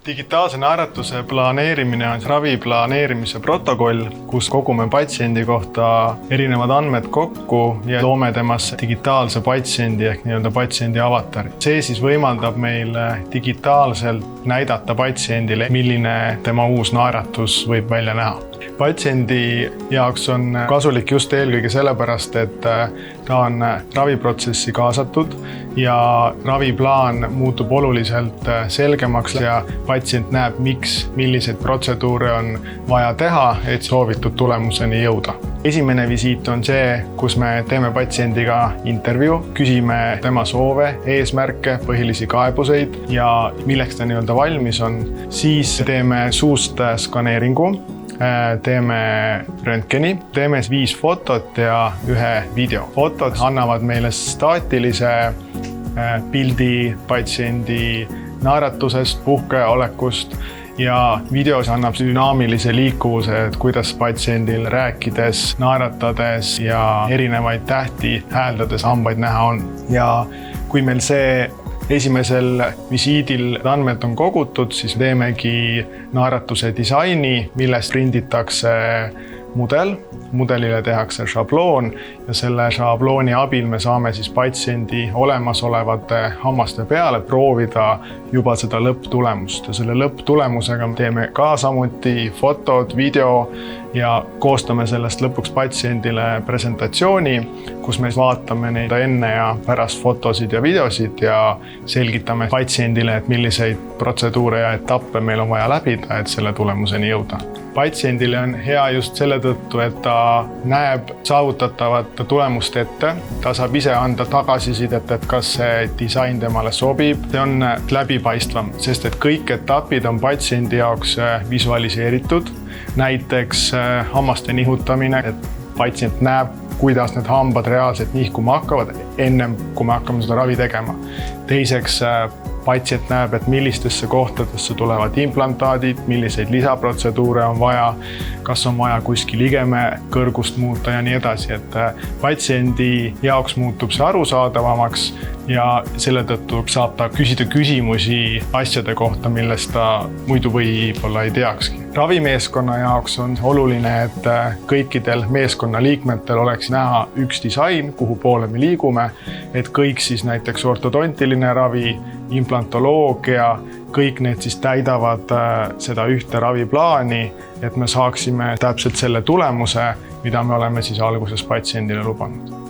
Digitaalse naeratuse planeerimine on ravi planeerimise protokoll, kus kogume patsiendi kohta erinevad andmed kokku ja loome temasse digitaalse patsiendi ehk nii-öelda patsiendi avatari. See siis võimaldab meil digitaalselt näidata patsiendile, milline tema uus naeratus võib välja näha. Patsiendi jaoks on kasulik just eelkõige sellepärast, et ta on raviprotsessi kaasatud ja raviplaan muutub oluliselt selgemaks ja patsient näeb, milliseid protseduure on vaja teha, et soovitud tulemuseni jõuda. Esimene visiit on see, kus me teeme patsiendiga intervjuu, küsime tema soove, eesmärke, põhilisi kaebuseid ja milleks ta nii-öelda valmis on. Siis teeme suust skaneeringu, teeme röntgeni, teeme 5 fotot ja 1 video. Fotod annavad meile staatilise pildi patsiendi naeratusest, puhkeolekust ja videos annab dünaamilise liikuvuse, et kuidas patsiendil rääkides, naeratades ja erinevaid tähti hääldades hambaid näha on. Ja kui meil see esimesel visiidil andmed on kogutud, siis teemegi naeratuse disaini, millest prinditakse mudel. Mudelile tehakse šabloon ja selle šablooni abil me saame siis patsiendi olemasolevate hammaste peale proovida juba seda lõpptulemust. Ja selle lõpptulemusega teeme ka samuti fotod, video ja koostame sellest lõpuks patsiendile presentatsiooni, kus me vaatame neid enne ja pärast fotosid ja videosid ja selgitame patsiendile, et milliseid protseduure ja etappe meil on vaja läbida, et selle tulemuseni jõuda. Patsiendile on hea just selle tõttu, et ta näeb saavutatavat tulemust ette. Ta saab ise anda tagasisidet, et kas see disain temale sobib. See on läbipaistvam, sest et kõik etapid on patsiendi jaoks visualiseeritud. Näiteks hammaste nihutamine, et patsient näeb, kuidas need hambad reaalselt nihkuma hakkavad, ennem kui me hakkame seda ravi tegema. Teiseks, patsient näeb, et millistesse kohtadesse tulevad implantaadid, milliseid lisaprotseduure on vaja, kas on vaja kuskil ligeme kõrgust muuta ja nii edasi. Et patsiendi jaoks muutub see arusaadavamaks ja selle tõttu saab ta küsida küsimusi asjade kohta, millest ta muidu võib-olla ei teakski. Ravimeeskonna jaoks on oluline, et kõikidel meeskonna liikmetel oleks näha üks disain, kuhu poole me liigume, et kõik siis näiteks ortodontiline ravi, implantoloogia, kõik need siis täidavad seda ühte raviplaani, et me saaksime täpselt selle tulemuse, mida me oleme siis alguses patsiendile lubanud.